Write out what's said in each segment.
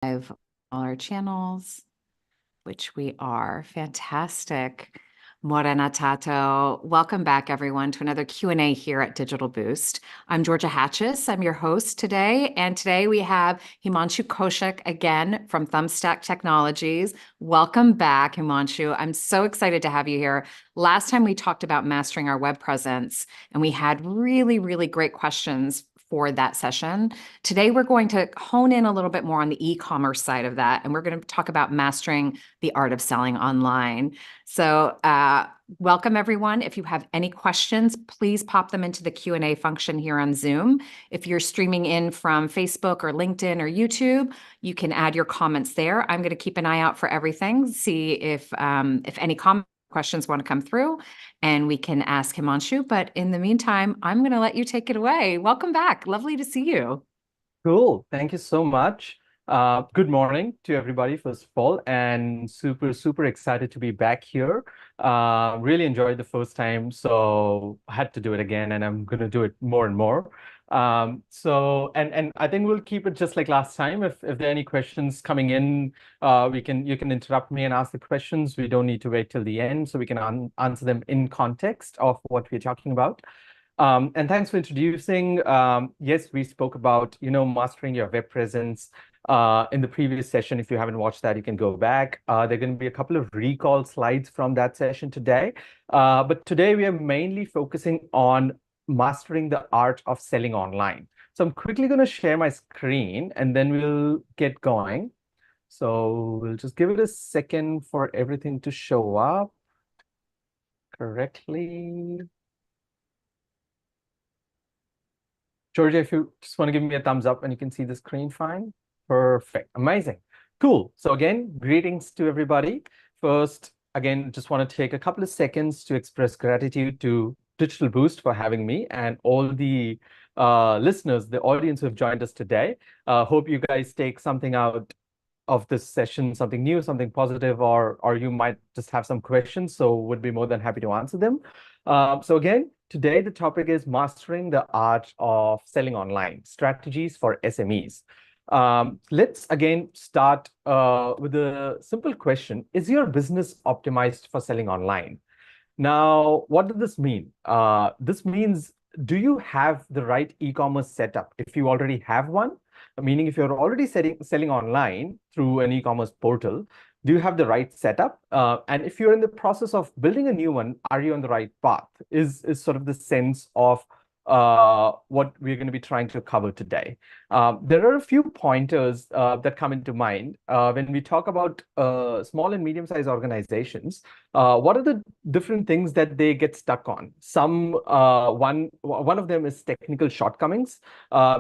Live all our channels, which we are. Fantastic. Morena Tato. Welcome back, everyone, to another Q&A here at Digital Boost. I'm Georgia Hatzis. I'm your host today. And today we have Himanshu Kaushik again from Thumbstack Technologies. Welcome back, Himanshu. I'm so excited to have you here. Last time we talked about mastering our web presence, and we had really, really great questions for that session. Today, we're going to hone in a little bit more on the e-commerce side of that, and we're going to talk about mastering the art of selling online. So welcome, everyone. If you have any questions, please pop them into the Q&A function here on Zoom. If you're streaming in from Facebook or LinkedIn or YouTube, you can add your comments there. I'm going to keep an eye out for everything, see if any questions want to come through, and we can ask Himanshu. But in the meantime, I'm going to let you take it away. Welcome back. Lovely to see you. Cool. Thank you so much. Good morning to everybody, first of all, and super excited to be back here. Really enjoyed the first time, so I had to do it again, and I'm going to do it more and more. And I think we'll keep it just like last time. If there are any questions coming in, you can interrupt me and ask the questions. We don't need to wait till the end, so we can answer them in context of what we're talking about. And thanks for introducing. Yes, we spoke about, mastering your web presence in the previous session. If you haven't watched that, you can go back. There are going to be a couple of recall slides from that session today. But today we are mainly focusing on mastering the art of selling online. So I'm quickly going to share my screen and then we'll get going. So we'll just give it a second for everything to show up correctly. Georgia, if you just want to give me a thumbs up and you can see the screen fine. Perfect. Amazing. Cool. So again, greetings to everybody. First, again, just want to take a couple of seconds to express gratitude to Digital Boost for having me and all the listeners, the audience who have joined us today. Hope you guys take something out of this session, something new, something positive, or you might just have some questions. So would be more than happy to answer them. So again, today the topic is mastering the art of selling online, strategies for SMEs. Let's again start with a simple question. Is your business optimized for selling online? Now, what does this mean? This means, do you have the right e-commerce setup? If you already have one, meaning if you're already selling online through an e-commerce portal, do you have the right setup? And if you're in the process of building a new one, are you on the right path? Is sort of the sense of what we're going to be trying to cover today. There are a few pointers that come into mind when we talk about small and medium-sized organizations. What are the different things that they get stuck on? One of them is technical shortcomings,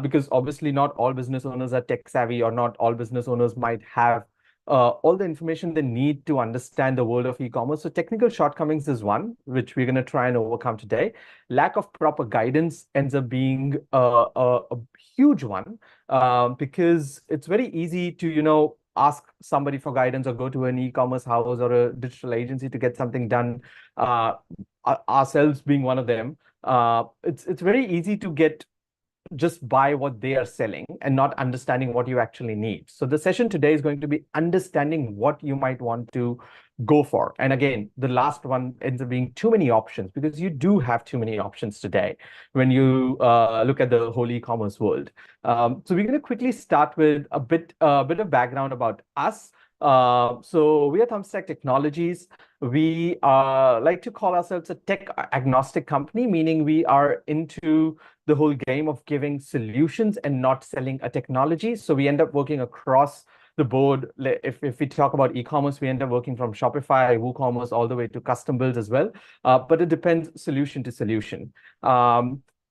because obviously not all business owners are tech savvy, or not all business owners might have all the information they need to understand the world of e-commerce. So technical shortcomings is one, which we're going to try and overcome today. Lack of proper guidance ends up being a huge one, because it's very easy to, ask somebody for guidance or go to an e-commerce house or a digital agency to get something done, ourselves being one of them. It's very easy to just buy what they are selling and not understanding what you actually need. So the session today is going to be understanding what you might want to go for. And again, the last one ends up being too many options, because you do have too many options today when you look at the whole e-commerce world. So we're going to quickly start with a bit of background about us. So we are Thumbstack Technologies. We like to call ourselves a tech agnostic company, meaning we are into the whole game of giving solutions and not selling a technology. So we end up working across the board. If we talk about e-commerce, we end up working from Shopify, WooCommerce, all the way to custom builds as well. But it depends solution to solution.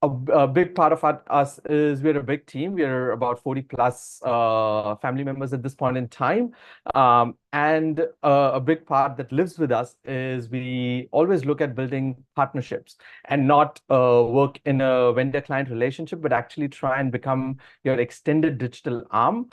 A big part of us is we're a big team. We're about 40 plus family members at this point in time. And a big part that lives with us is we always look at building partnerships and not work in a vendor-client relationship, but actually try and become your extended digital arm.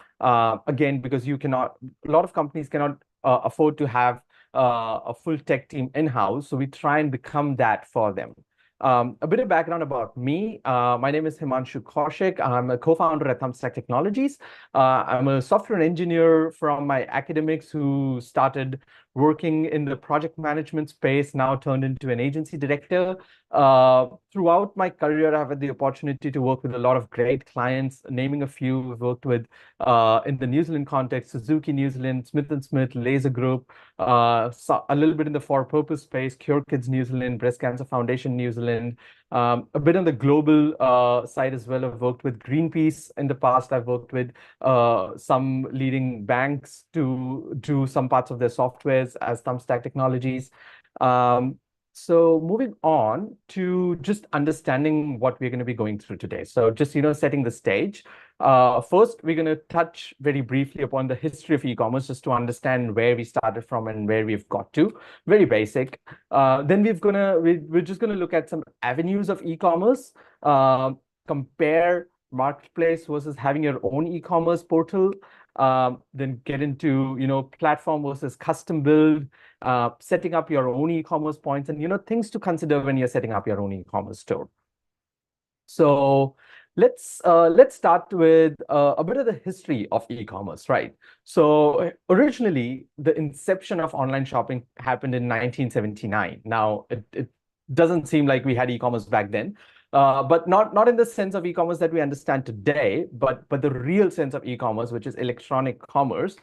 Again, because a lot of companies cannot afford to have a full tech team in-house. So we try and become that for them. A bit of background about me. My name is Himanshu Kaushik. I'm a co-founder at Thumbstack Technologies. I'm a software engineer from my academics who started working in the project management space, now turned into an agency director. Throughout my career, I've had the opportunity to work with a lot of great clients. Naming a few, we've worked with, in the New Zealand context, Suzuki New Zealand, Smith& Smith, Laser Group, so a little bit in the for-purpose space, Cure Kids New Zealand, Breast Cancer Foundation New Zealand, a bit on the global side as well. I've worked with Greenpeace in the past. I've worked with some leading banks to do some parts of their softwares as Thumbstack Technologies. Um, so moving on to just understanding what we're going to be going through today. So just, setting the stage. First, we're going to touch very briefly upon the history of e-commerce just to understand where we started from and where we've got to. Very basic. Then we're just gonna look at some avenues of e-commerce, compare marketplace versus having your own e-commerce portal. Then get into platform versus custom build, setting up your own e-commerce points, and things to consider when you're setting up your own e-commerce store. So let's start with a bit of the history of e-commerce, right? So originally, the inception of online shopping happened in 1979. Now, it doesn't seem like we had e-commerce back then, but not in the sense of e-commerce that we understand today, but the real sense of e-commerce, which is electronic commerce,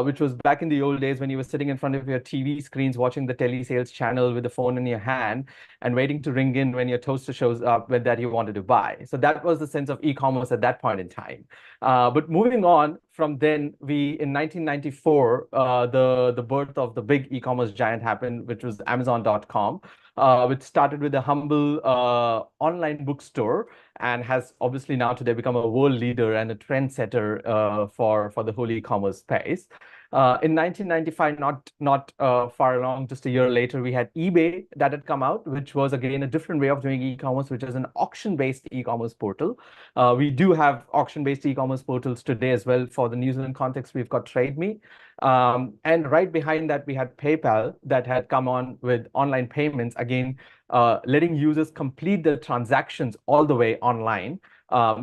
which was back in the old days when you were sitting in front of your TV screens watching the telesales channel with the phone in your hand and waiting to ring in when your toaster shows up with that you wanted to buy. So that was the sense of e-commerce at that point in time. But moving on from then, in 1994, the birth of the big e-commerce giant happened, which was Amazon.com, which started with a humble online bookstore and has obviously now today become a world leader and a trendsetter for the whole e-commerce space. In 1995, not far along, just a year later, we had eBay that had come out, which was again a different way of doing e-commerce, which is an auction-based e-commerce portal. We do have auction-based e-commerce portals today as well. For the New Zealand context, we've got TradeMe. And right behind that, we had PayPal that had come on with online payments, again, letting users complete their transactions all the way online.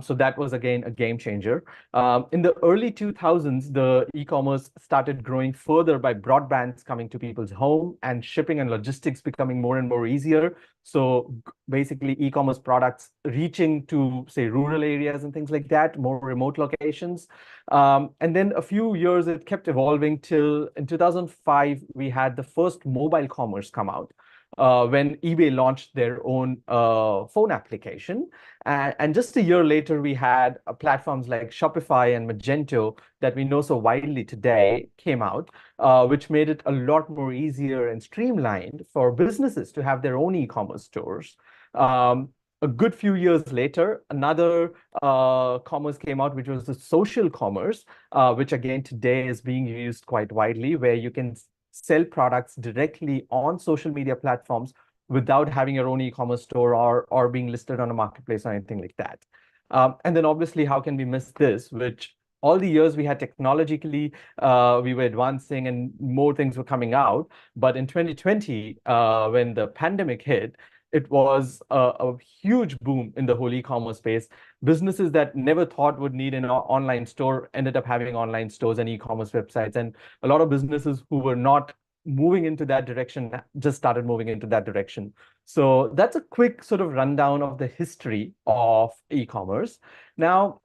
So that was, again, a game changer. In the early 2000s, the e-commerce started growing further by broadbands coming to people's home and shipping and logistics becoming more and more easier. So basically, e-commerce products reaching to, say, rural areas and things like that, more remote locations. And then a few years, it kept evolving till in 2005, we had the first mobile commerce come out. When eBay launched their own phone application. And just a year later, we had platforms like Shopify and Magento that we know so widely today came out, which made it a lot more easier and streamlined for businesses to have their own e-commerce stores. A good few years later, another commerce came out, which was the social commerce, which again today is being used quite widely, where you can sell products directly on social media platforms without having your own e-commerce store or being listed on a marketplace or anything like that. And then obviously, how can we miss this, which all the years we had technologically, we were advancing and more things were coming out. But in 2020, when the pandemic hit, it was a huge boom in the whole e-commerce space. Businesses that never thought would need an online store ended up having online stores and e-commerce websites. And a lot of businesses who were not moving into that direction just started moving into that direction. So that's a quick sort of rundown of the history of e-commerce. Now,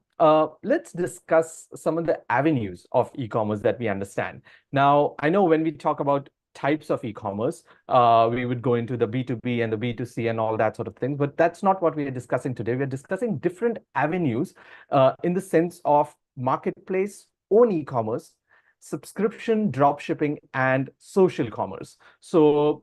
let's discuss some of the avenues of e-commerce that we understand. Now, I know when we talk about types of e-commerce, we would go into the B2B and the B2C and all that sort of things, but that's not what we are discussing today. We're discussing different avenues in the sense of marketplace, own e-commerce, subscription, drop shipping, and social commerce. So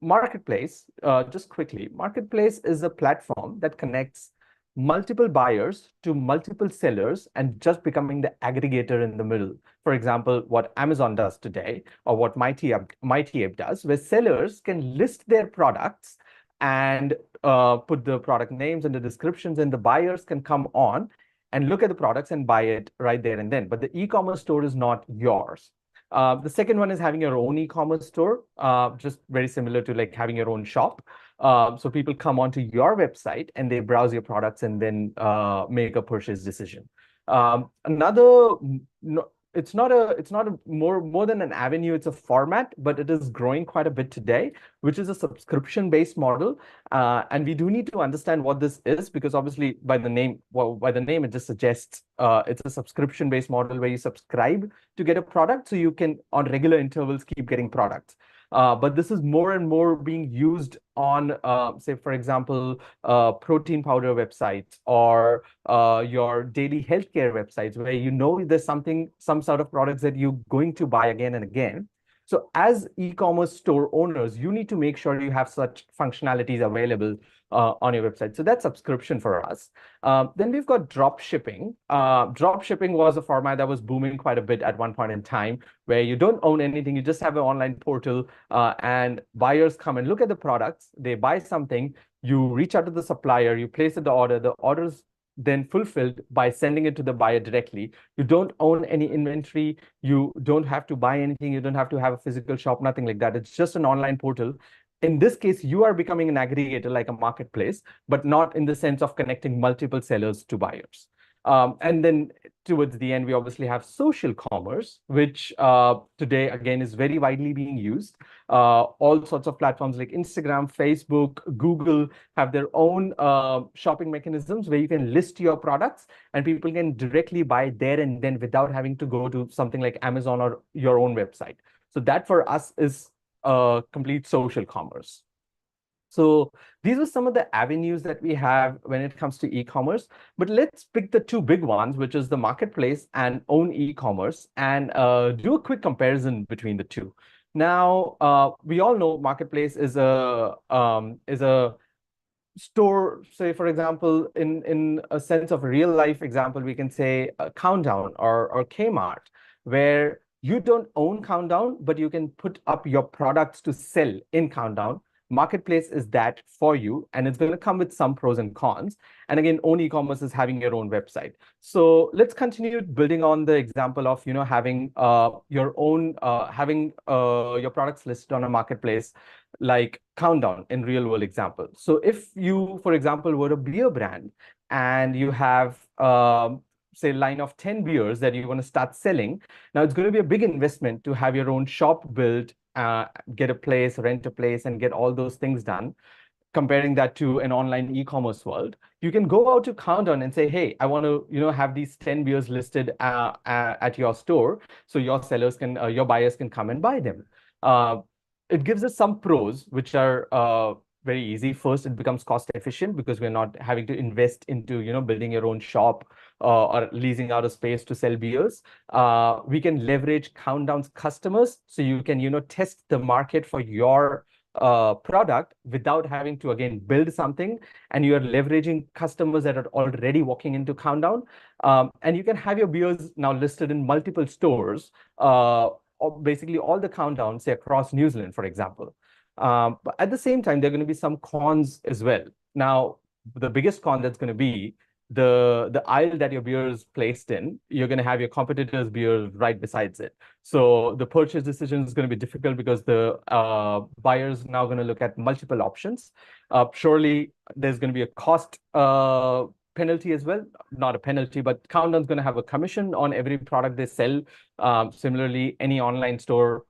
marketplace, just quickly, marketplace is a platform that connects multiple buyers to multiple sellers and just becoming the aggregator in the middle. For example, what Amazon does today, or what Mighty Ape does, where sellers can list their products and put the product names and the descriptions, and the buyers can come on and look at the products and buy it right there and then. But the e-commerce store is not yours. The second one is having your own e-commerce store, just very similar to like having your own shop. So people come onto your website and they browse your products and then make a purchase decision. Another, no, it's not a more than an avenue, it's a format, but it is growing quite a bit today, which is a subscription-based model. And we do need to understand what this is, because obviously by the name, it just suggests it's a subscription-based model where you subscribe to get a product, so you can on regular intervals keep getting products. But this is more and more being used on, say, for example, protein powder websites, or your daily healthcare websites, where you know there's some sort of products that you're going to buy again and again. So as e-commerce store owners, you need to make sure you have such functionalities available on your website. So that's subscription for us. Then we've got drop shipping. Drop shipping was a format that was booming quite a bit at one point in time, where you don't own anything, you just have an online portal, and buyers come and look at the products, they buy something, you reach out to the supplier, you place the order's then fulfilled by sending it to the buyer directly. You don't own any inventory, you don't have to buy anything, you don't have to have a physical shop, nothing like that. It's just an online portal. In this case, you are becoming an aggregator like a marketplace, but not in the sense of connecting multiple sellers to buyers. And then towards the end, we obviously have social commerce, which today, again, is very widely being used. All sorts of platforms like Instagram, Facebook, Google have their own shopping mechanisms where you can list your products and people can directly buy there and then without having to go to something like Amazon or your own website. So that for us is complete social commerce. So these are some of the avenues that we have when it comes to e-commerce. But let's pick the two big ones, which is the marketplace and own e-commerce, and do a quick comparison between the two. Now, we all know marketplace is a store. Say, for example, in a sense of real life example, we can say Countdown or Kmart, where you don't own Countdown, but you can put up your products to sell in Countdown. Marketplace is that for you, and it's going to come with some pros and cons. And again, own e-commerce is having your own website. So let's continue building on the example of having your own having your products listed on a marketplace like Countdown in real world example. So if you, for example, were a beer brand and you have say line of 10 beers that you want to start selling, now it's going to be a big investment to have your own shop built, get a place, rent a place, and get all those things done. Comparing that to an online e-commerce world, you can go out to Countdown and say, hey, I want to have these 10 beers listed at your store, so your sellers can your buyers can come and buy them. It gives us some pros, which are very easy. First, it becomes cost efficient because we're not having to invest into building your own shop or leasing out a space to sell beers. We can leverage Countdown's customers, so you can test the market for your product without having to again build something, and you are leveraging customers that are already walking into Countdown. And you can have your beers now listed in multiple stores, basically all the Countdowns, say across New Zealand, for example. But at the same time, there are going to be some cons as well. Now, the biggest con that's going to be the aisle that your beer is placed in. You're going to have your competitor's beer right besides it. So the purchase decision is going to be difficult because the buyer's now going to look at multiple options. Surely there's going to be a cost penalty as well. Not a penalty, but Countdown's going to have a commission on every product they sell. Similarly, any online store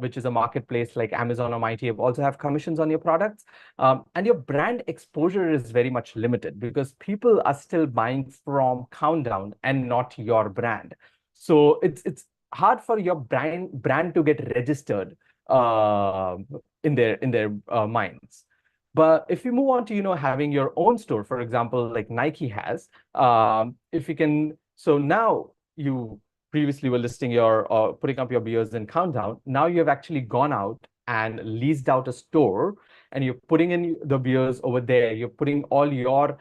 which is a marketplace like Amazon or Mighty also have commissions on your products. And your brand exposure is very much limited because people are still buying from Countdown and not your brand. So it's hard for your brand to get registered in their minds. But if you move on to having your own store, for example, like Nike has, if you can, so now you previously were listing your putting up your beers in Countdown. Now you have actually gone out and leased out a store, and you're putting in the beers over there. You're putting all your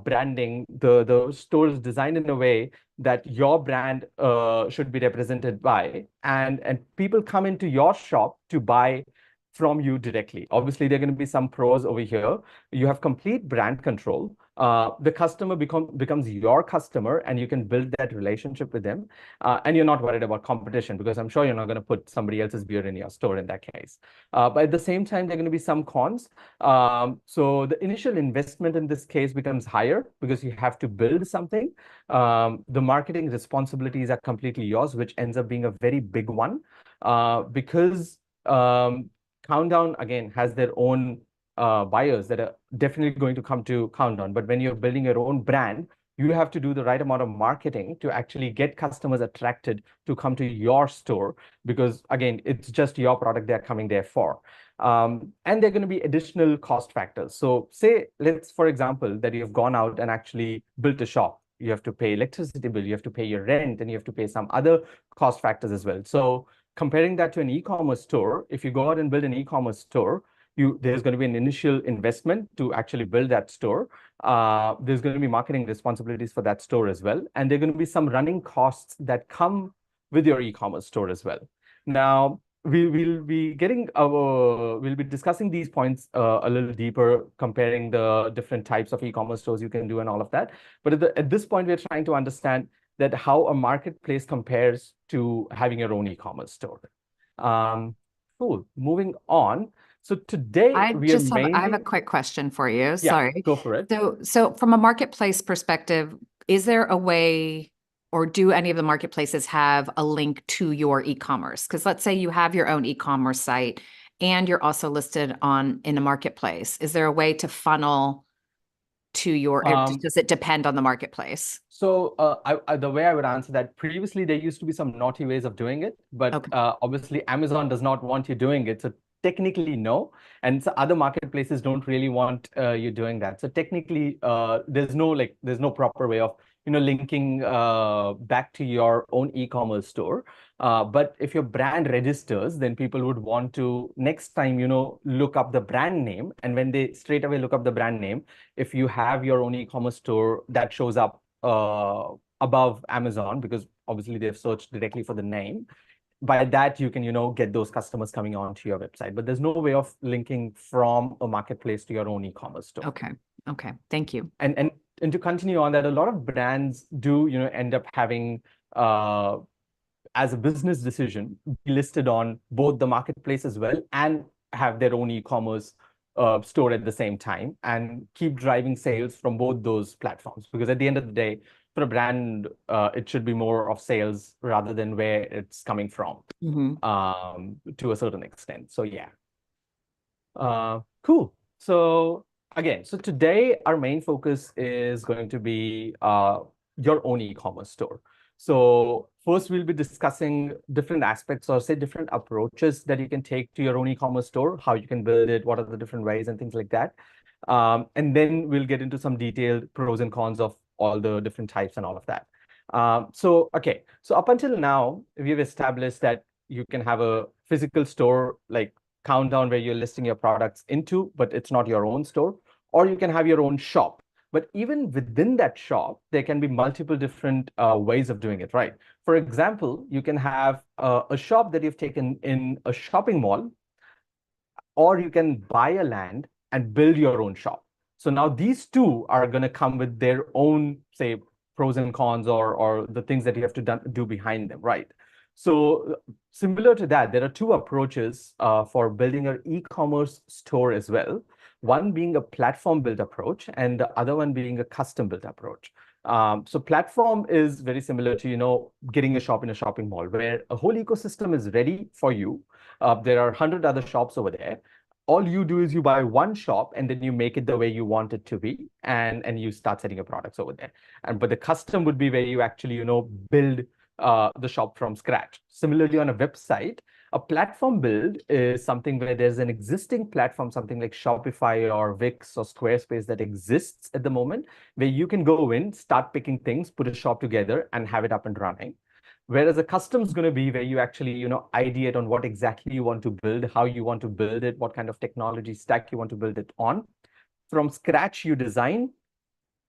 branding. The store is designed in a way that your brand should be represented by, and people come into your shop to buy from you directly. Obviously, there are going to be some pros over here. You have complete brand control. The customer becomes your customer, and you can build that relationship with them. And you're not worried about competition, because I'm sure you're not going to put somebody else's beer in your store in that case. But at the same time, there are going to be some cons. So the initial investment in this case becomes higher because you have to build something. The marketing responsibilities are completely yours, which ends up being a very big one, because Countdown, again, has their own buyers that are definitely going to come to Countdown. But when you're building your own brand, you have to do the right amount of marketing to actually get customers attracted to come to your store, because again, it's just your product they're coming there for. And there are going to be additional cost factors. So say, let's, for example, that you've gone out and actually built a shop. You have to pay electricity bill, you have to pay your rent, and you have to pay some other cost factors as well. So comparing that to an e-commerce store, if you go out and build an e-commerce store, there's going to be an initial investment to actually build that store. There's going to be marketing responsibilities for that store as well. And there are going to be some running costs that come with your e-commerce store as well. Now, we'll be discussing these points a little deeper, comparing the different types of e-commerce stores you can do and all of that. But at this point, we're trying to understand that how a marketplace compares to having your own e-commerce store. Cool. Moving on. So today I we are have a mainly, quick question for you. yeah, Sorry. go for it. So from a marketplace perspective, is there a way, or do any of the marketplaces have a link to your e-commerce? Because let's say you have your own e-commerce site and you're also listed in a marketplace. Is there a way to funnel to does it depend on the marketplace? So the way I would answer that, previously there used to be some naughty ways of doing it, but Okay. obviously Amazon does not want you doing it. So technically, no. And so other marketplaces don't really want you doing that. So technically, there's no proper way of linking back to your own e-commerce store. But if your brand registers, then people would want to next time, look up the brand name. And when they straight away look up the brand name, if you have your own e-commerce store, that shows up above Amazon, because obviously they've searched directly for the name. By that, you can, get those customers coming onto your website. But there's no way of linking from a marketplace to your own e-commerce store. Okay. Okay. Thank you. And to continue on that, a lot of brands do, end up having as a business decision, be listed on both the marketplace as well, and have their own e-commerce store at the same time, and keep driving sales from both those platforms. Because at the end of the day, for a brand, it should be more of sales rather than where it's coming from, to a certain extent. So yeah. Cool. So today our main focus is going to be your own e-commerce store. So first, we'll be discussing different aspects, or say different approaches that you can take to your own e-commerce store, how you can build it, what are the different ways and things like that. And then we'll get into some detailed pros and cons of all the different types and all of that. So up until now, we've established that you can have a physical store like Countdown, where you're listing your products into, but it's not your own store, or you can have your own shop. But even within that shop, there can be multiple different ways of doing it, right? For example, you can have a shop that you've taken in a shopping mall, or you can buy a land and build your own shop. So now these two are going to come with their own, say, pros and cons, or the things that you have to do behind them, right? So similar to that, there are two approaches for building an e-commerce store as well. One being a platform build approach, and the other one being a custom build approach. So platform is very similar to, getting a shop in a shopping mall, where a whole ecosystem is ready for you. There are 100 other shops over there. All you do is you buy one shop, and then you make it the way you want it to be, and you start selling your products over there. But the custom would be where you actually, build the shop from scratch. Similarly, on a website, a platform build is something where there's an existing platform, something like Shopify or Wix or Squarespace, that exists at the moment, where you can go in, start picking things, put a shop together, and have it up and running. Whereas a custom is going to be where you actually, ideate on what exactly you want to build, how you want to build it, what kind of technology stack you want to build it on. From scratch, you design,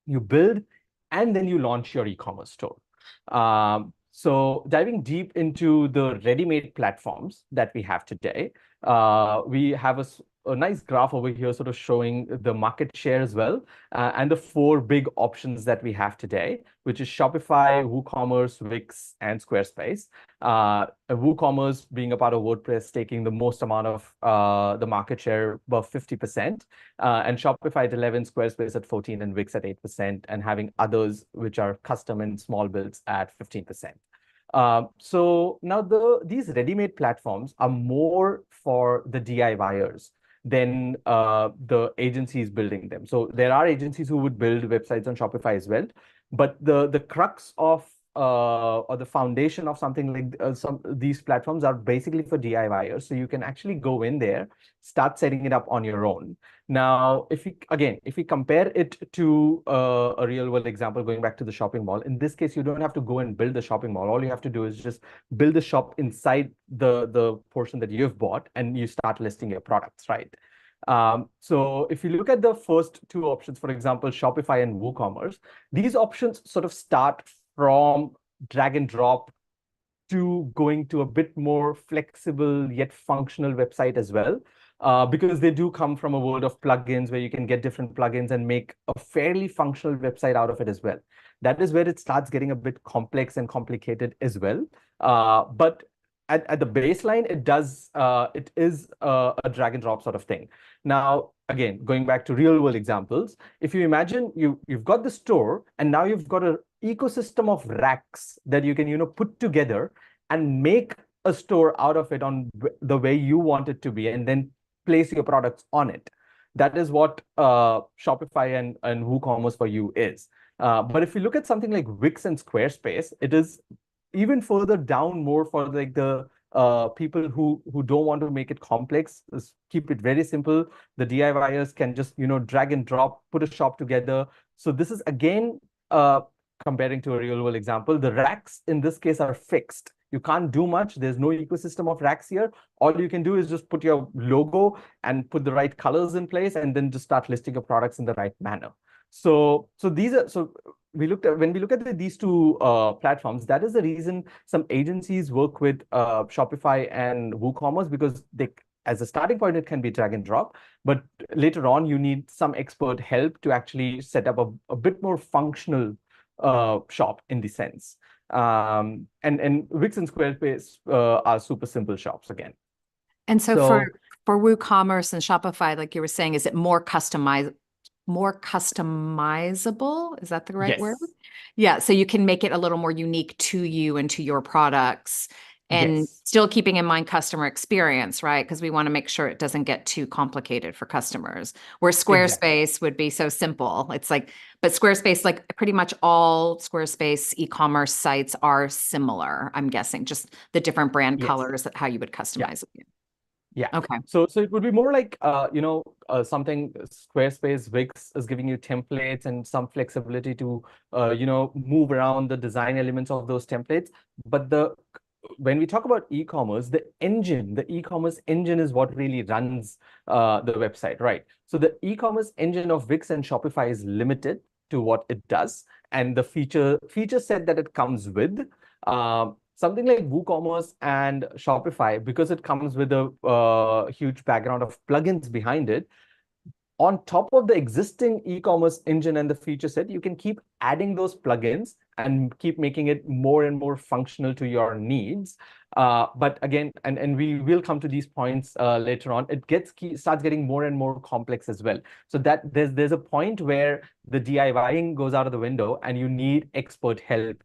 you build, and then you launch your e-commerce store. So diving deep into the ready-made platforms that we have today, we have a nice graph over here sort of showing the market share as well, and the four big options that we have today, which is Shopify, WooCommerce, Wix, and Squarespace. WooCommerce being a part of WordPress, taking the most amount of the market share, above 50%, and Shopify at 11, Squarespace at 14, and Wix at 8%, and having others which are custom and small builds at 15%. So now these ready-made platforms are more for the DIYers than the agencies building them. So there are agencies who would build websites on Shopify as well, but the crux of or the foundation of something like some these platforms are basically for DIYers. So you can actually go in there, start setting it up on your own. Now, if we compare it to a real world example, going back to the shopping mall, in this case, you don't have to go and build the shopping mall. All you have to do is just build the shop inside the portion that you've bought, and you start listing your products, right? So if you look at the first two options, for example, Shopify and WooCommerce, these options sort of start from drag and drop to going to a bit more flexible yet functional website as well, because they do come from a world of plugins where you can get different plugins and make a fairly functional website out of it as well. That is where it starts getting a bit complex and complicated as well. But at the baseline, it is a drag and drop sort of thing. Now, again, going back to real world examples, if you imagine you've got the store, and now you've got an ecosystem of racks that you can put together and make a store out of it on the way you want it to be, and then place your products on it. That is what Shopify and WooCommerce for you is. But if you look at something like Wix and Squarespace, it is even further down, more for like the people who don't want to make it complex, keep it very simple. The DIYers can just drag and drop, put a shop together. So this is again comparing to a real world example. The racks in this case are fixed. You can't do much. There's no ecosystem of racks here. All you can do is just put your logo and put the right colors in place, and then just start listing your products in the right manner. So when we look at these two platforms, that is the reason some agencies work with Shopify and WooCommerce, because as a starting point, it can be drag and drop, but later on you need some expert help to actually set up a bit more functional shop in the sense. And Wix and Squarespace are super simple shops again. And so for WooCommerce and Shopify, like you were saying, is it more customizable? Is that the right word? Yeah. So you can make it a little more unique to you and to your products, and still keeping in mind customer experience, right? Because we want to make sure it doesn't get too complicated for customers. Where Squarespace would be so simple. It's like, but Squarespace, like pretty much all Squarespace e-commerce sites are similar, I'm guessing, just the different brand colors, how you would customize it. Yeah. Okay. So it would be more like something Squarespace, Wix is giving you templates and some flexibility to move around the design elements of those templates. But when we talk about e-commerce, the e-commerce engine is what really runs the website, right? So the e-commerce engine of Wix and Shopify is limited to what it does, and the feature set that it comes with. Something like WooCommerce and Shopify, because it comes with a huge background of plugins behind it, on top of the existing e-commerce engine and the feature set, you can keep adding those plugins and keep making it more and more functional to your needs. But again, and we will come to these points later on, it starts getting more and more complex as well. So that there's a point where the DIYing goes out of the window, and you need expert help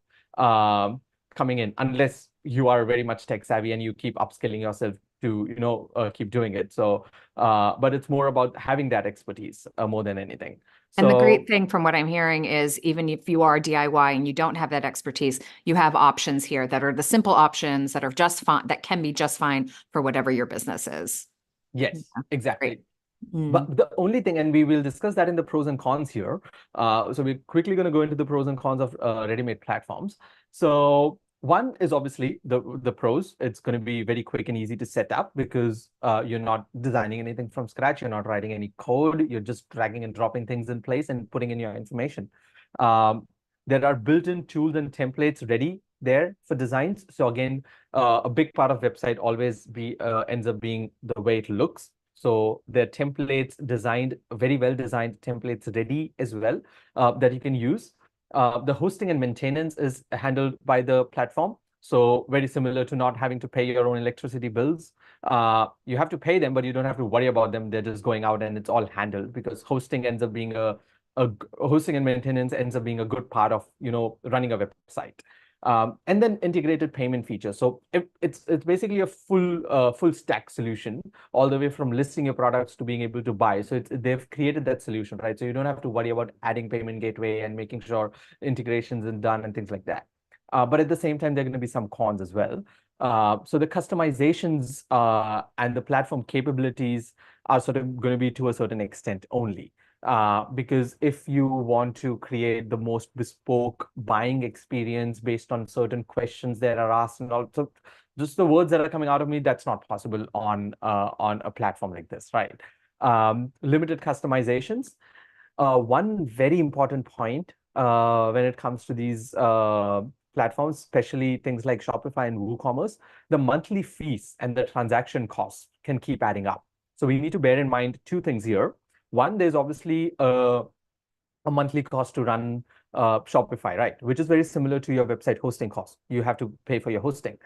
coming in, unless you are very much tech savvy and you keep upskilling yourself to keep doing it. So but it's more about having that expertise more than anything. And the great thing from what I'm hearing is, even if you are DIY and you don't have that expertise, you have options here that are the simple options that are just fine, that can be just fine for whatever your business is. Yes, exactly. But the only thing, and we will discuss that in the pros and cons here. So we're quickly going to go into the pros and cons of ready-made platforms. So one is obviously the pros. It's going to be very quick and easy to set up, because you're not designing anything from scratch. You're not writing any code. You're just dragging and dropping things in place and putting in your information. There are built-in tools and templates ready there for designs. So again, a big part of website always ends up being the way it looks. So there are templates designed, very well designed templates ready as well, that you can use. The hosting and maintenance is handled by the platform. So very similar to not having to pay your own electricity bills. You have to pay them, but you don't have to worry about them. They're just going out and it's all handled, because hosting ends up being hosting and maintenance ends up being a good part of, running a website. And then integrated payment features. So it's basically a full stack solution, all the way from listing your products to being able to buy. So they've created that solution, right? So you don't have to worry about adding payment gateway and making sure integrations are done and things like that. But at the same time, there are going to be some cons as well. So the customizations and the platform capabilities are sort of going to be to a certain extent only. Because if you want to create the most bespoke buying experience based on certain questions that are asked, and also just the words that are coming out of me, that's not possible on a platform like this, right? Limited customizations. One very important point when it comes to these platforms, especially things like Shopify and WooCommerce, the monthly fees and the transaction costs can keep adding up. So we need to bear in mind two things here. One, there's obviously a monthly cost to run Shopify, right? Which is very similar to your website hosting cost. You have to pay for your hosting.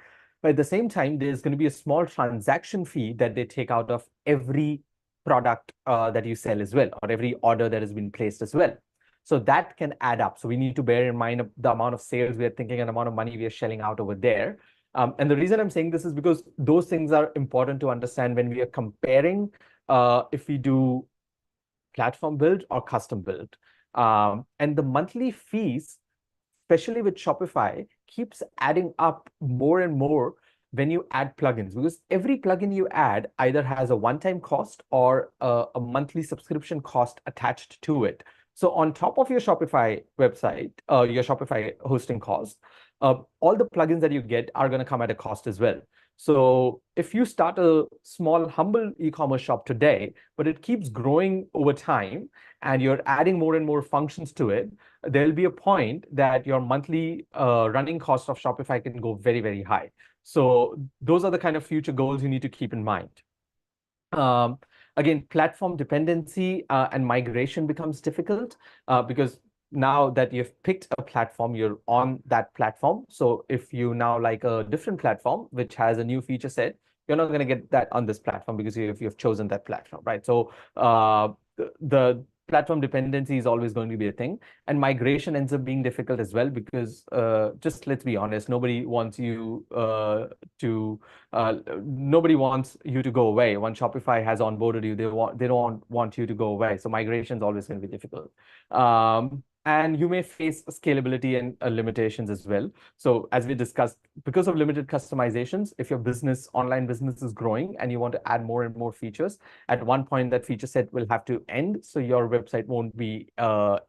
But at the same time, there's going to be a small transaction fee that they take out of every product that you sell as well, or every order that has been placed as well. So that can add up. So we need to bear in mind the amount of sales we are thinking and the amount of money we are shelling out over there. And the reason I'm saying this is because those things are important to understand when we are comparing if we do platform build or custom build. And the monthly fees, especially with Shopify, keeps adding up more and more when you add plugins, because every plugin you add either has a one-time cost or a monthly subscription cost attached to it. So on top of your Shopify website, your Shopify hosting cost, all the plugins that you get are going to come at a cost as well. So if you start a small, humble e-commerce shop today, but it keeps growing over time and you're adding more and more functions to it, there'll be a point that your monthly running cost of Shopify can go very, very high. So those are the kind of future goals you need to keep in mind. Again, platform dependency and migration becomes difficult because now that you've picked a platform, you're on that platform. So if you now like a different platform, which has a new feature set, you're not going to get that on this platform because you've chosen that platform, right? So the platform dependency is always going to be a thing. And migration ends up being difficult as well because just let's be honest, nobody wants you nobody wants you to go away. Once Shopify has onboarded you, they don't want you to go away. So migration is always going to be difficult. And you may face scalability and limitations as well. So as we discussed, because of limited customizations, if your online business is growing and you want to add more and more features, at one point that feature set will have to end. So your website won't be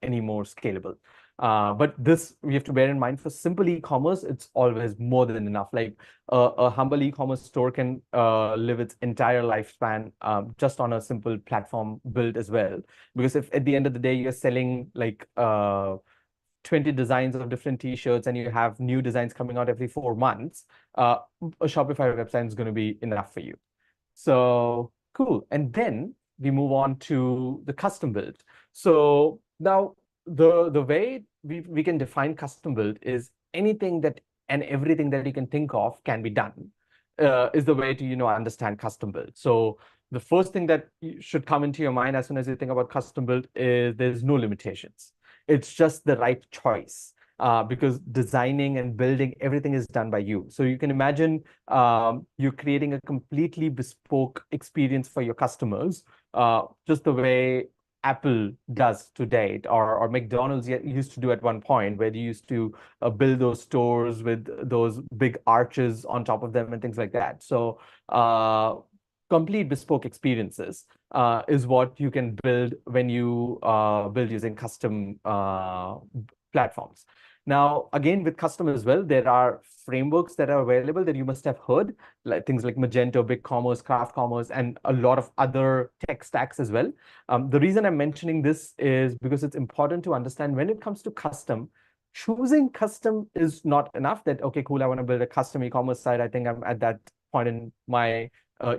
any more scalable. But this we have to bear in mind for simple e-commerce, it's always more than enough. Like a humble e-commerce store can live its entire lifespan just on a simple platform build as well. Because if at the end of the day you're selling like 20 designs of different t-shirts and you have new designs coming out every 4 months, a Shopify website is going to be enough for you. So cool. And then we move on to the custom build. So now the way we can define custom build is anything that and everything that you can think of can be done is the way to understand custom build. So the first thing that should come into your mind as soon as you think about custom build is there's no limitations. It's just the right choice. Because designing and building everything is done by you. So you can imagine you're creating a completely bespoke experience for your customers, just the way Apple does to date, or McDonald's used to do at one point, where they used to build those stores with those big arches on top of them and things like that. So complete bespoke experiences is what you can build when you build using custom platforms. Now, again, with custom as well, there are frameworks that are available that you must have heard, like things like Magento, BigCommerce, CraftCommerce, and a lot of other tech stacks as well. The reason I'm mentioning this is because it's important to understand when it comes to custom, choosing custom is not enough that, okay, cool, I want to build a custom e-commerce site. I think I'm at that point in my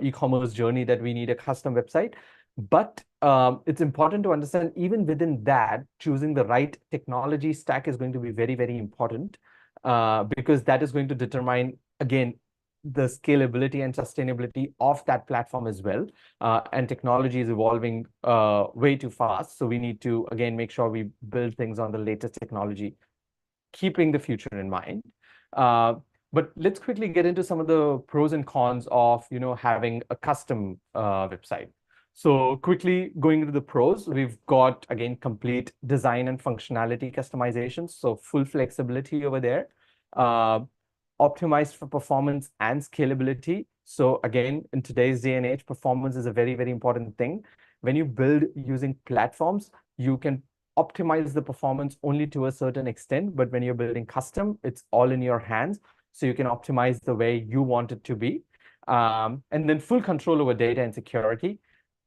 e-commerce journey that we need a custom website. But it's important to understand, even within that, choosing the right technology stack is going to be very, very important, because that is going to determine, again, the scalability and sustainability of that platform as well. And technology is evolving way too fast. So we need to, again, make sure we build things on the latest technology, keeping the future in mind. But let's quickly get into some of the pros and cons of, having a custom website. So quickly going into the pros, we've got, again, complete design and functionality customizations. So full flexibility over there. Optimized for performance and scalability. So again, in today's day and age, performance is a very, very important thing. When you build using platforms, you can optimize the performance only to a certain extent, but when you're building custom, it's all in your hands. So you can optimize the way you want it to be. And then full control over data and security.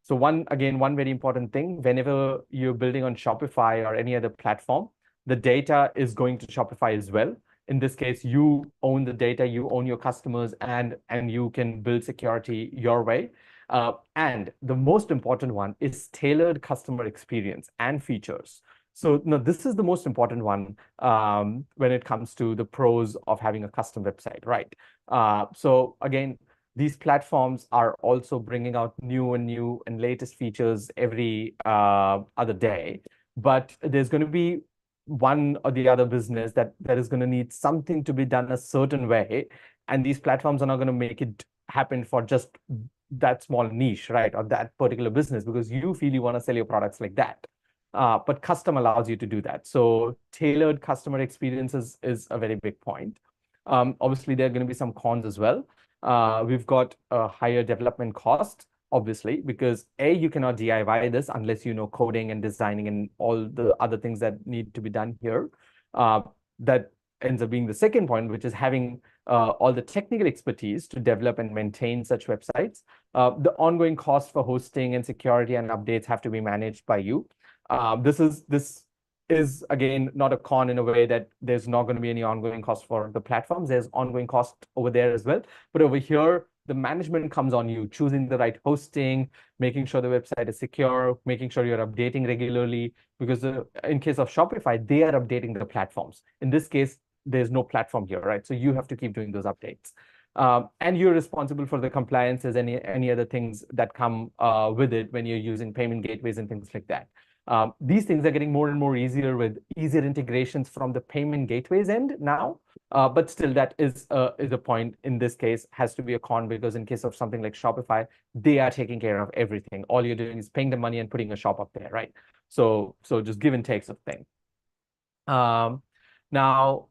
So one very important thing, whenever you're building on Shopify or any other platform, the data is going to Shopify as well. In this case, you own the data, you own your customers, and you can build security your way. And the most important one is tailored customer experience and features. So no, this is the most important one when it comes to the pros of having a custom website, right? So again, these platforms are also bringing out new and latest features every other day. But there's going to be one or the other business that is going to need something to be done a certain way. And these platforms are not going to make it happen for just that small niche, right? Or that particular business, because you feel you want to sell your products like that. But custom allows you to do that. So tailored customer experiences is a very big point. Obviously, there are going to be some cons as well. We've got a higher development cost, obviously, because you cannot DIY this unless you know coding and designing and all the other things that need to be done here. That ends up being the second point, which is having all the technical expertise to develop and maintain such websites. The ongoing costs for hosting and security and updates have to be managed by you. This is again not a con in a way that there's not going to be any ongoing cost for the platforms. There's ongoing cost over there as well. But over here, the management comes on you, choosing the right hosting, making sure the website is secure, making sure you're updating regularly, because in case of Shopify, they are updating the platforms. In this case, there's no platform here, right? So you have to keep doing those updates. And you're responsible for the compliances and any other things that come with it when you're using payment gateways and things like that. These things are getting more and more easier with easier integrations from the payment gateways end now. But still, that is a point in this case, has to be a con, because in case of something like Shopify, they are taking care of everything. All you're doing is paying the money and putting a shop up there, right? So just give and takes of thing. Now,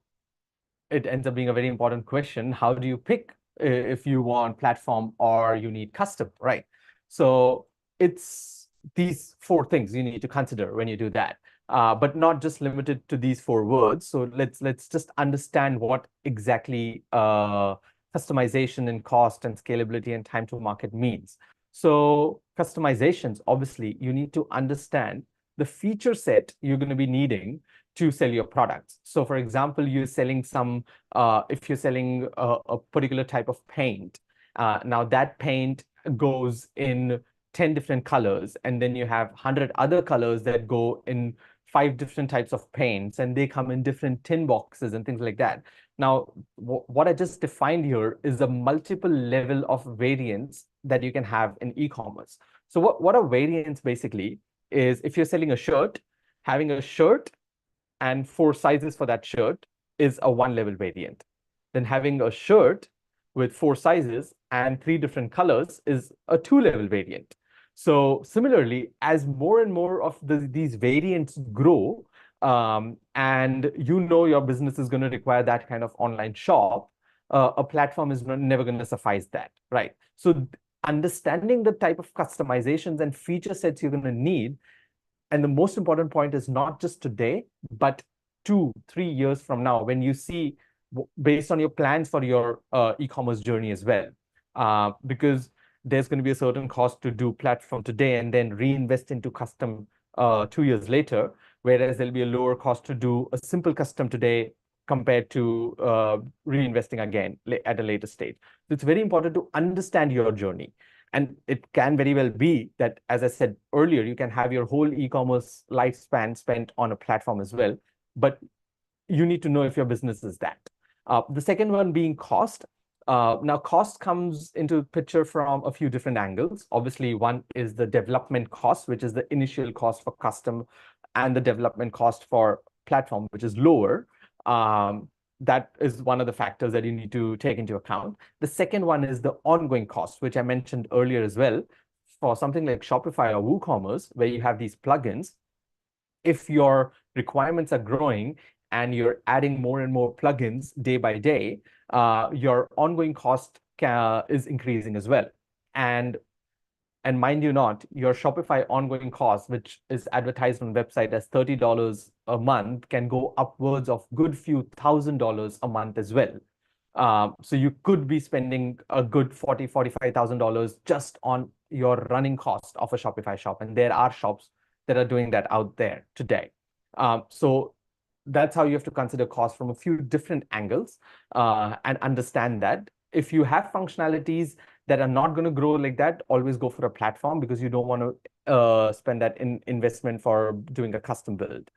it ends up being a very important question. How do you pick if you want platform or you need custom, right? So it's these four things you need to consider when you do that, but not just limited to these four words. So let's just understand what exactly customization and cost and scalability and time to market means. So customizations, obviously, you need to understand the feature set you're going to be needing to sell your products. So for example, you're selling some, if you're selling a particular type of paint, now that paint goes in 10 different colors, and then you have 100 other colors that go in 5 different types of paints, and they come in different tin boxes and things like that. Now, what I just defined here is a multiple level of variance that you can have in e-commerce. So what are variants basically is, if you're selling a shirt, having a shirt and 4 sizes for that shirt is a 1-level variant. Then having a shirt with 4 sizes and 3 different colors is a 2-level variant. So similarly, as more and more of these variants grow, and your business is going to require that kind of online shop, a platform is never going to suffice that, right? So understanding the type of customizations and feature sets you're going to need, and the most important point is not just today, but 2-3 years from now, when you see, based on your plans for your e-commerce journey as well, because there's going to be a certain cost to do platform today and then reinvest into custom 2 years later. whereas there'll be a lower cost to do a simple custom today compared to reinvesting again at a later stage. So it's very important to understand your journey. And it can very well be that, as I said earlier, you can have your whole e-commerce lifespan spent on a platform as well, but you need to know if your business is that. The second one being cost. Now, cost comes into picture from a few different angles. Obviously, one is the development cost, which is the initial cost for custom, and the development cost for platform, which is lower. That is one of the factors that you need to take into account. The second one is the ongoing cost, which I mentioned earlier as well. For something like Shopify or WooCommerce, where you have these plugins, if your requirements are growing and you're adding more and more plugins day by day, your ongoing cost is increasing as well. And mind you not, your Shopify ongoing cost, which is advertised on the website as $30 a month, can go upwards of good few $1,000s a month as well. So you could be spending a good $40,000-$45,000 just on your running cost of a Shopify shop. And there are shops that are doing that out there today. So that's how you have to consider cost from a few different angles and understand that. If you have functionalities that are not going to grow like that, always go for a platform, because you don't want to spend that investment for doing a custom build.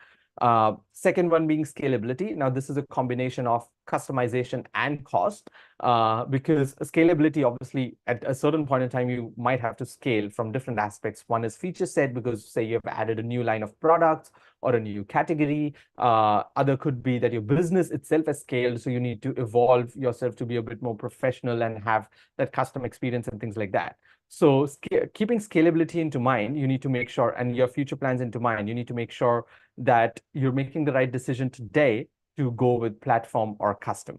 Second one being scalability. Now, this is a combination of customization and cost, because scalability, obviously, at a certain point in time, you might have to scale from different aspects. One is feature set, because say you've added a new line of products or a new category. Other could be that your business itself has scaled, so you need to evolve yourself to be a bit more professional and have that custom experience and things like that. So keeping scalability into mind, you need to make sure, and your future plans into mind, you need to make sure that you're making the right decision today to go with platform or custom.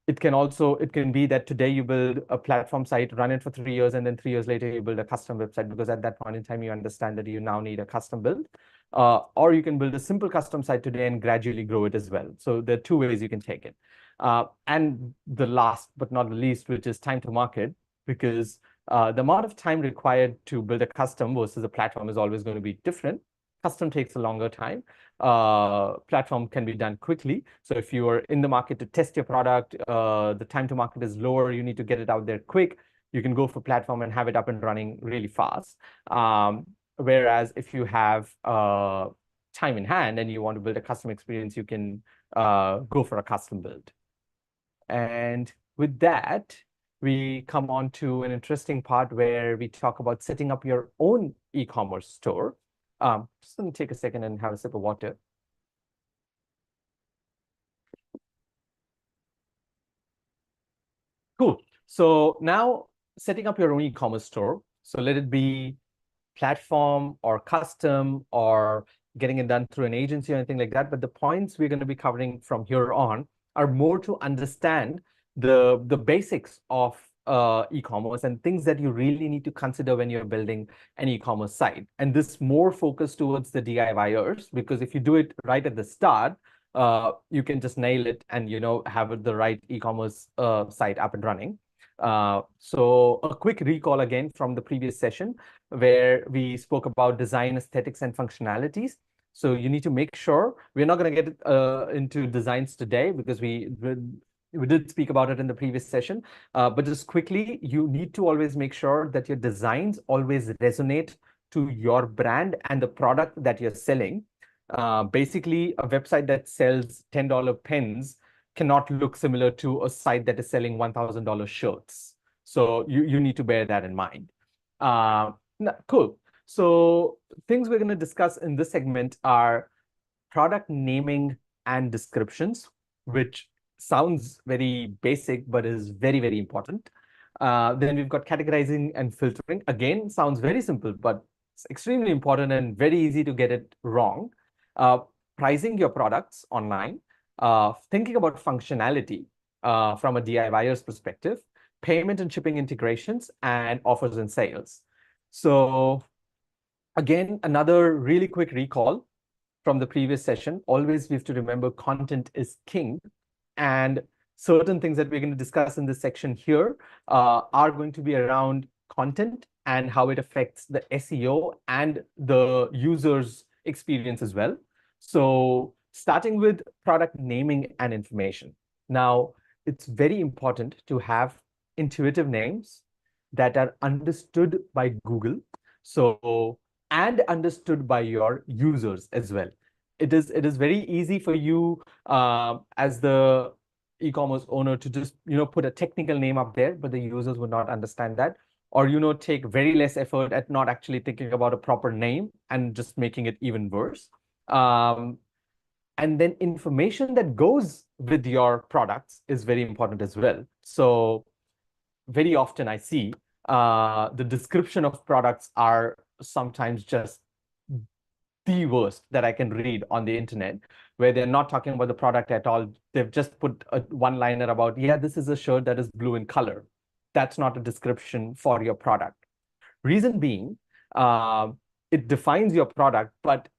It can be that today you build a platform site, run it for 3 years, and then 3 years later you build a custom website, because at that point in time you understand that you now need a custom build. Or you can build a simple custom site today and gradually grow it as well. So there are two ways you can take it. And the last but not the least, which is time to market, because the amount of time required to build a custom versus a platform is always going to be different. Custom takes a longer time. Platform can be done quickly. So if you are in the market to test your product, the time to market is lower. You need to get it out there quick. You can go for platform and have it up and running really fast. Whereas if you have time in hand and you want to build a custom experience, you can go for a custom build. And with that, we come on to an interesting part where we talk about setting up your own e-commerce store. Just going to take a second and have a sip of water. Cool. So now setting up your own e-commerce store. So let it be platform or custom or getting it done through an agency or anything like that. But the points we're going to be covering from here on are more to understand the basics of e-commerce and things that you really need to consider when you're building an e-commerce site. And this more focused towards the DIYers, because if you do it right at the start, you can just nail it and have the right e-commerce site up and running. So a quick recall again from the previous session where we spoke about design, aesthetics, and functionalities. So you need to make sure we're not going to get into designs today, because we did speak about it in the previous session. But just quickly, you need to always make sure that your designs always resonate to your brand and the product that you're selling. Basically, a website that sells $10 pens cannot look similar to a site that is selling $1,000 shirts. So you need to bear that in mind. Cool. So things we're going to discuss in this segment are product naming and descriptions, which sounds very basic, but is very, very important. Then we've got categorizing and filtering. Again, sounds very simple, but it's extremely important and very easy to get it wrong. Pricing your products online, thinking about functionality from a DIYer's perspective, payment and shipping integrations, and offers and sales. So again, another really quick recall from the previous session. Always we have to remember content is king. And certain things that we're going to discuss in this section here are going to be around content and how it affects the SEO and the user's experience as well. So starting with product naming and information. Now, it's very important to have intuitive names that are understood by Google. So, and understood by your users as well. It is very easy for you as the e-commerce owner to just put a technical name up there, but the users would not understand that, or take very less effort at not actually thinking about a proper name and just making it even worse. Um, and then information that goes with your products is very important as well. So very often I see the description of products are sometimes just the worst that I can read on the internet, where they're not talking about the product at all. They've just put a one-liner about, yeah, this is a shirt that is blue in color. That's not a description for your product. Reason being, it defines your product, but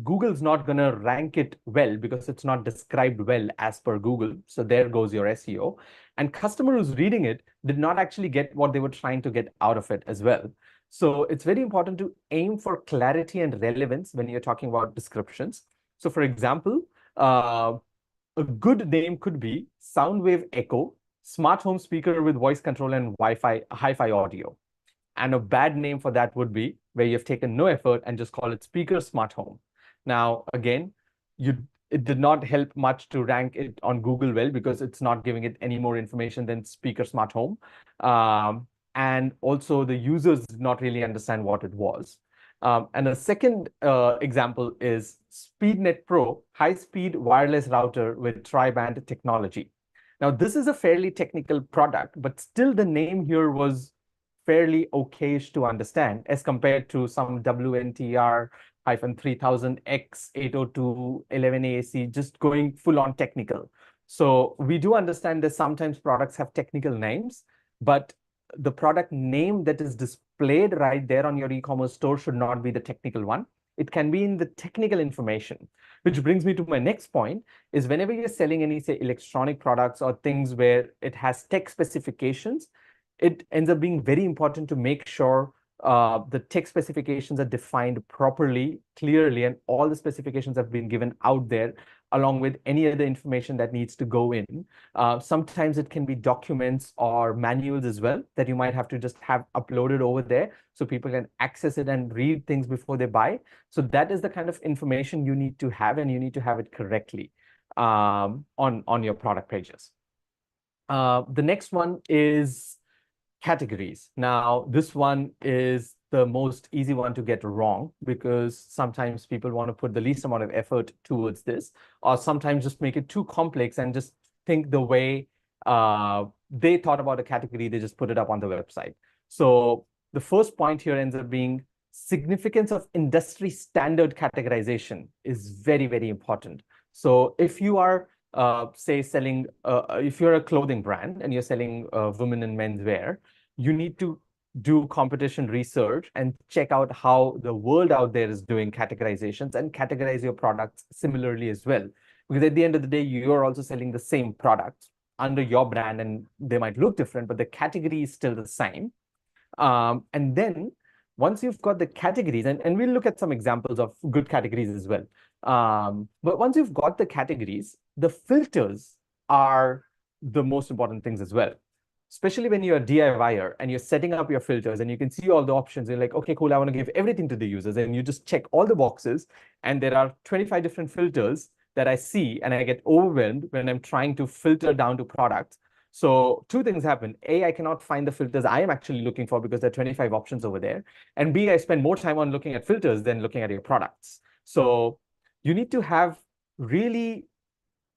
Google's not going to rank it well because it's not described well as per Google. So there goes your SEO. And customer who's reading it did not actually get what they were trying to get out of it as well. So it's very important to aim for clarity and relevance when you're talking about descriptions. So for example, a good name could be Soundwave Echo, smart home speaker with voice control and Wi-Fi, hi-fi audio. And a bad name for that would be where you've taken no effort and just call it speaker smart home. Now, again, it did not help much to rank it on Google well because it's not giving it any more information than speaker smart home. And also the users did not really understand what it was. And a second example is SpeedNet Pro, high-speed wireless router with tri-band technology. Now, this is a fairly technical product, but still the name here was fairly okayish to understand as compared to some WNTR-3000X 802 11AAC just going full on technical. So we do understand that sometimes products have technical names, but the product name that is displayed right there on your e-commerce store should not be the technical one. It can be in the technical information, which brings me to my next point is whenever you're selling any, say, electronic products or things where it has tech specifications, it ends up being very important to make sure the tech specifications are defined properly, clearly, and all the specifications have been given out there, along with any other information that needs to go in. Sometimes it can be documents or manuals as well that you might have to just have uploaded over there so people can access it and read things before they buy. So that is the kind of information you need to have, and you need to have it correctly on your product pages. The next one is categories. Now, this one is the most easy one to get wrong because sometimes people want to put the least amount of effort towards this, or sometimes just make it too complex and just think the way they thought about a category, they just put it up on the website. So the first point here ends up being significance of industry standard categorization is very, very important. So if you are say selling, if you're a clothing brand and you're selling women and men's wear, you need to do competition research and check out how the world out there is doing categorizations and categorize your products similarly as well. Because at the end of the day, you're also selling the same products under your brand and they might look different, but the category is still the same. And then once you've got the categories, and we'll look at some examples of good categories as well. But once you've got the categories, the filters are the most important things as well. Especially when you're a DIYer and you're setting up your filters and you can see all the options. You're like, okay, cool, I want to give everything to the users. And you just check all the boxes. And there are 25 different filters that I see, and I get overwhelmed when I'm trying to filter down to products. So two things happen. A, I cannot find the filters I am actually looking for because there are 25 options over there. And B, I spend more time on looking at filters than looking at your products. So you need to have really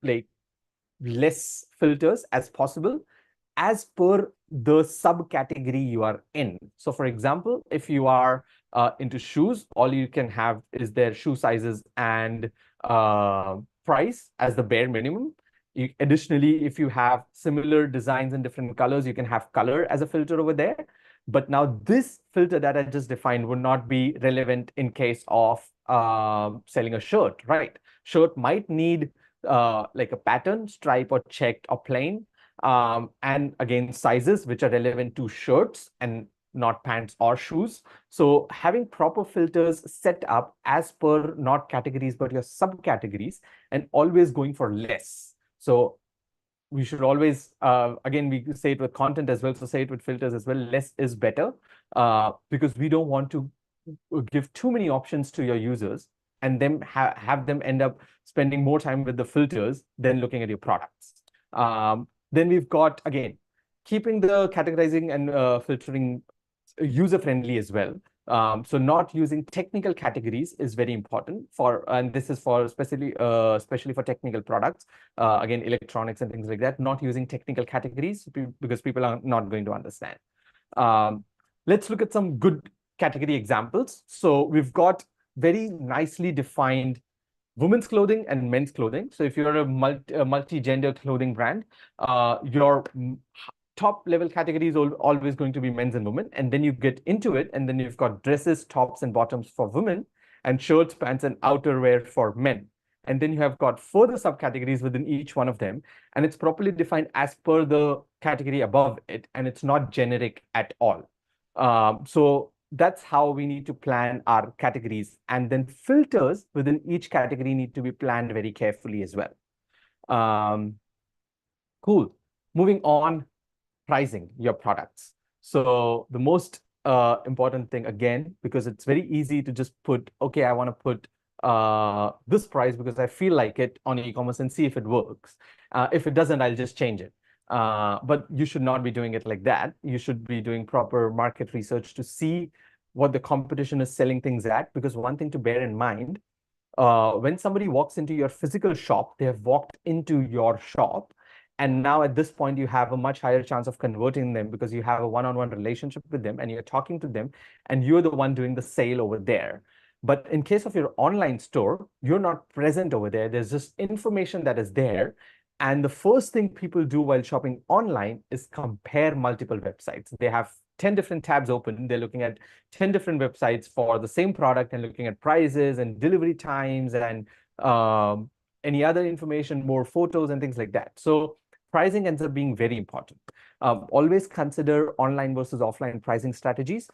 like less filters as possible as per the subcategory you are in. So for example, if you are into shoes, all you can have is their shoe sizes and price as the bare minimum. Additionally, if you have similar designs in different colors, you can have color as a filter over there. But now this filter that I just defined would not be relevant in case of selling a shirt, right? Shirt might need like a pattern, stripe or checked or plain. And again, sizes which are relevant to shirts and not pants or shoes. So having proper filters set up as per not categories, but your subcategories, and always going for less. So we should always, again, we say it with content as well, so say it with filters as well, less is better, because we don't want to give too many options to your users and then have them end up spending more time with the filters than looking at your products. Then we've got, again, keeping the categorizing and filtering user-friendly as well. So not using technical categories is very important for, and this is for especially for technical products, again, electronics and things like that, not using technical categories because people are not going to understand. Let's look at some good category examples. So we've got very nicely defined women's clothing and men's clothing. So if you're a multi-gender clothing brand, your top level category is always going to be men's and women. And then you get into it, and then you've got dresses, tops, and bottoms for women, and shirts, pants, and outerwear for men. And then you have got further subcategories within each one of them, and it's properly defined as per the category above it, and it's not generic at all. So that's how we need to plan our categories. And then filters within each category need to be planned very carefully as well. Cool. Moving on, pricing your products. So the most important thing, again, because it's very easy to just put, okay, I want to put this price because I feel like it on e-commerce and see if it works. If it doesn't, I'll just change it. But you should not be doing it like that. You should be doing proper market research to see what the competition is selling things at. Because one thing to bear in mind, when somebody walks into your physical shop, they have walked into your shop. And now at this point, you have a much higher chance of converting them because you have a one-on-one relationship with them and you're talking to them and you're the one doing the sale over there. But in case of your online store, you're not present over there. There's just information that is there. And the first thing people do while shopping online is compare multiple websites. They have 10 different tabs open. They're looking at 10 different websites for the same product and looking at prices and delivery times and any other information, more photos and things like that. So pricing ends up being very important. Always consider online versus offline pricing strategies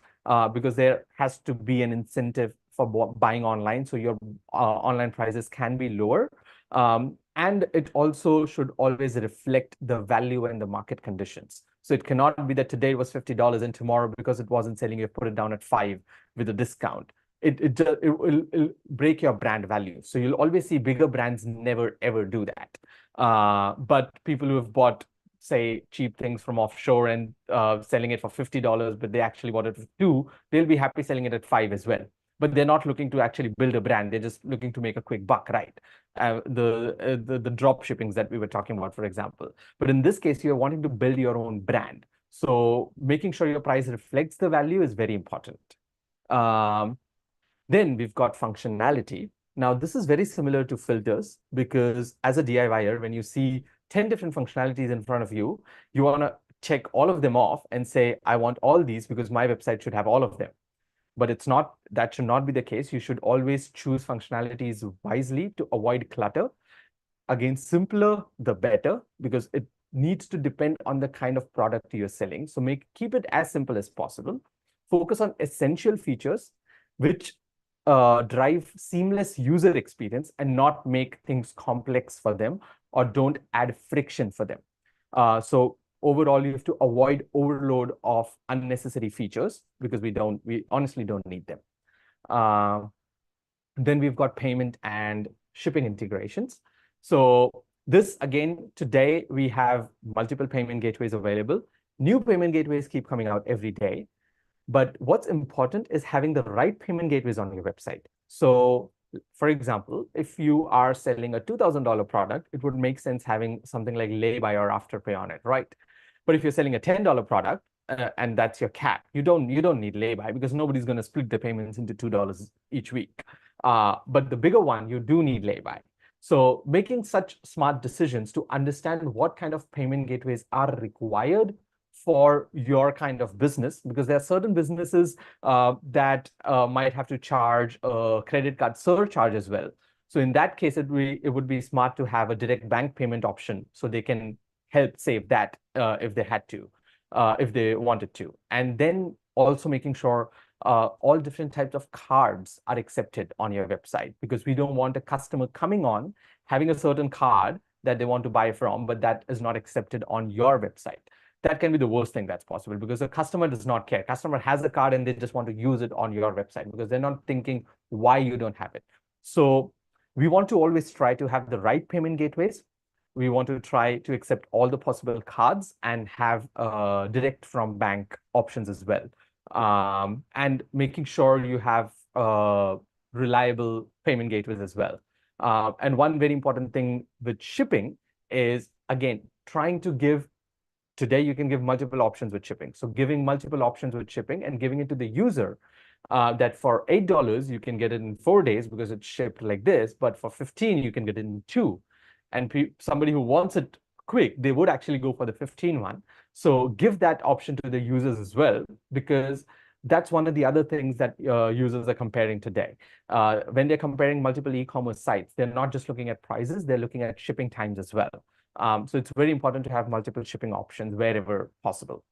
because there has to be an incentive for buying online. So your online prices can be lower. And it also should always reflect the value and the market conditions. So it cannot be that today it was $50 and tomorrow, because it wasn't selling, you put it down at $5 with a discount. It'll break your brand value. So you'll always see bigger brands never ever do that. But people who have bought, say, cheap things from offshore and selling it for $50, but they actually bought it for $2, they'll be happy selling it at $5 as well. But they're not looking to actually build a brand. They're just looking to make a quick buck, right? The drop shippings that we were talking about, for example. But in this case, you're wanting to build your own brand. So making sure your price reflects the value is very important. Then we've got functionality. Now, this is very similar to filters because as a DIYer, when you see 10 different functionalities in front of you, you want to check all of them off and say, I want all these because my website should have all of them. But it's not, that should not be the case. You should always choose functionalities wisely to avoid clutter. Again, simpler, the better, because it needs to depend on the kind of product you're selling. So keep it as simple as possible. Focus on essential features which drive seamless user experience and not make things complex for them or don't add friction for them. So overall, you have to avoid overload of unnecessary features because we honestly don't need them. Then we've got payment and shipping integrations. So this, again, today we have multiple payment gateways available. New payment gateways keep coming out every day. But what's important is having the right payment gateways on your website. So for example, if you are selling a $2,000 product, it would make sense having something like lay-by or afterpay on it, right? But if you're selling a $10 product and that's your cap, you don't need lay-by because nobody's going to split the payments into $2 each week. But the bigger one, you do need lay-by. So making such smart decisions to understand what kind of payment gateways are required for your kind of business, because there are certain businesses that might have to charge a credit card surcharge as well. So in that case, it would be smart to have a direct bank payment option so they can help save that if they had to, if they wanted to. And then also making sure all different types of cards are accepted on your website, because we don't want a customer coming on, having a certain card that they want to buy from, but that is not accepted on your website. That can be the worst thing that's possible, because the customer does not care. Customer has a card and they just want to use it on your website because they're not thinking why you don't have it. So we want to always try to have the right payment gateways. We want to try to accept all the possible cards and have direct from bank options as well. And making sure you have reliable payment gateways as well. And one very important thing with shipping is, again, trying to give, today you can give multiple options with shipping. So giving multiple options with shipping and giving it to the user, that for $8, you can get it in 4 days because it's shipped like this, but for 15, you can get it in 2. And somebody who wants it quick, they would actually go for the 15 one. So give that option to the users as well, because that's one of the other things that users are comparing today. When they're comparing multiple e-commerce sites, they're not just looking at prices, they're looking at shipping times as well. So it's very important to have multiple shipping options wherever possible.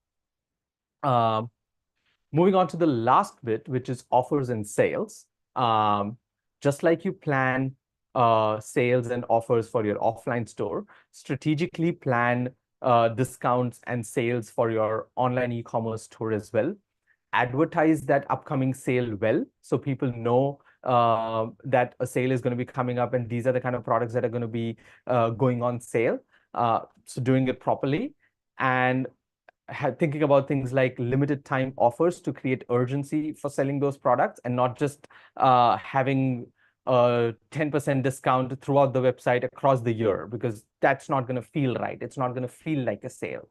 Moving on to the last bit, which is offers and sales. Just like you plan sales and offers for your offline store, strategically plan discounts and sales for your online e-commerce store as well. Advertise that upcoming sale well, so people know that a sale is going to be coming up and these are the kind of products that are going to be going on sale. So doing it properly, and thinking about things like limited time offers to create urgency for selling those products, and not just having a 10% discount throughout the website across the year, because that's not going to feel right. It's not going to feel like a sale.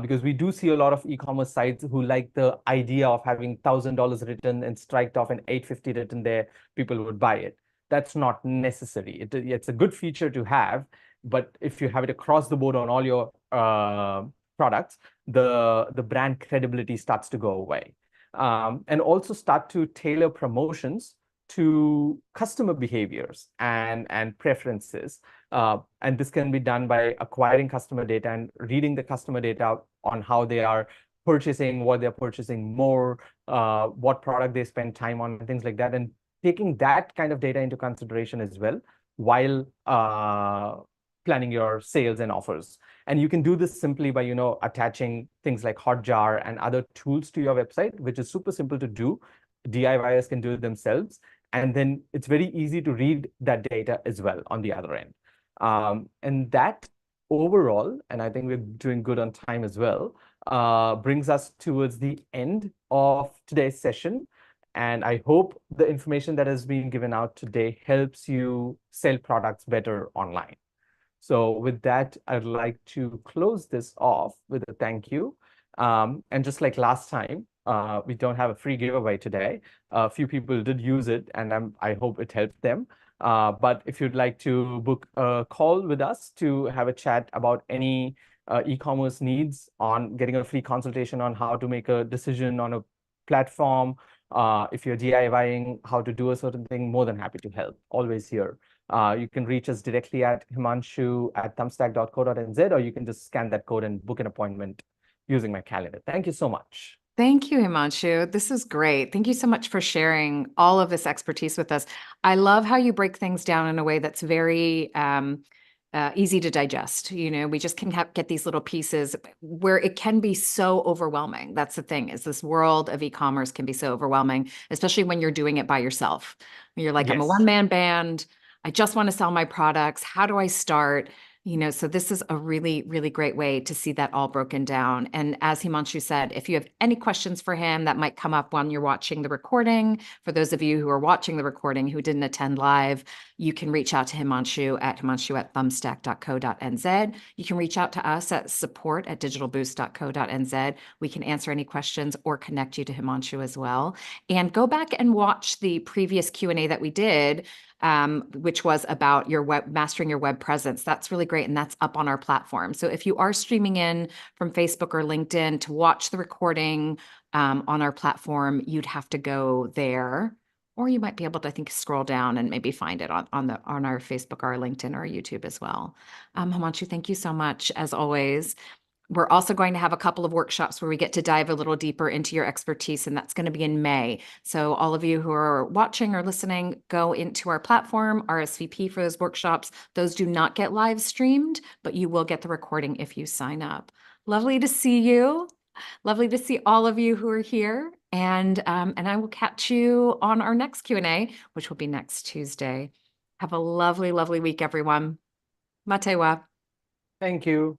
Because we do see a lot of e-commerce sites who like the idea of having $1,000 written and striked off and 850 written there, people would buy it. That's not necessary. It's a good feature to have, but if you have it across the board on all your products, the brand credibility starts to go away. And also start to tailor promotions to customer behaviors and preferences. And this can be done by acquiring customer data and reading the customer data on how they are purchasing, what they're purchasing more, what product they spend time on, and things like that, and taking that kind of data into consideration as well while planning your sales and offers. And you can do this simply by, attaching things like Hotjar and other tools to your website, which is super simple to do. DIYers can do it themselves. And then it's very easy to read that data as well on the other end. And that overall, and I think we're doing good on time as well, brings us towards the end of today's session. And I hope the information that has been given out today helps you sell products better online. So with that, I'd like to close this off with a thank you. And just like last time, we don't have a free giveaway today. A few people did use it, and I hope it helped them. But if you'd like to book a call with us to have a chat about any e-commerce needs, on getting a free consultation on how to make a decision on a platform, if you're DIYing how to do a certain thing, more than happy to help. Always here. You can reach us directly at himanshu@thumbstack.co.nz, or you can just scan that code and book an appointment using my calendar. Thank you so much. Thank you, Himanshu. This is great. Thank you so much for sharing all of this expertise with us. I love how you break things down in a way that's very easy to digest. We just can get these little pieces where it can be so overwhelming. That's the thing, is this world of e-commerce can be so overwhelming, especially when you're doing it by yourself. You're like, I'm a one-man band. I just want to sell my products. How do I start? So this is a really, really great way to see that all broken down. And as Himanshu said, if you have any questions for him that might come up when you're watching the recording, for those of you who are watching the recording who didn't attend live, you can reach out to himanshu@thumbstack.co.nz. You can reach out to us at support@digitalboost.co.nz. We can answer any questions or connect you to Himanshu as well. And go back and watch the previous Q&A that we did, which was about mastering your web presence. That's really great. And that's up on our platform. So if you are streaming in from Facebook or LinkedIn to watch the recording on our platform, you'd have to go there, or you might be able to, I think, scroll down and maybe find it on our Facebook or our LinkedIn or our YouTube as well. Himanshu, thank you so much, as always. We're also going to have a couple of workshops where we get to dive a little deeper into your expertise, and that's going to be in May. So all of you who are watching or listening, go into our platform, RSVP for those workshops. Those do not get live streamed, but you will get the recording if you sign up. Lovely to see you. Lovely to see all of you who are here. And I will catch you on our next Q&A, which will be next Tuesday. Have a lovely, lovely week, everyone. Matewa. Thank you.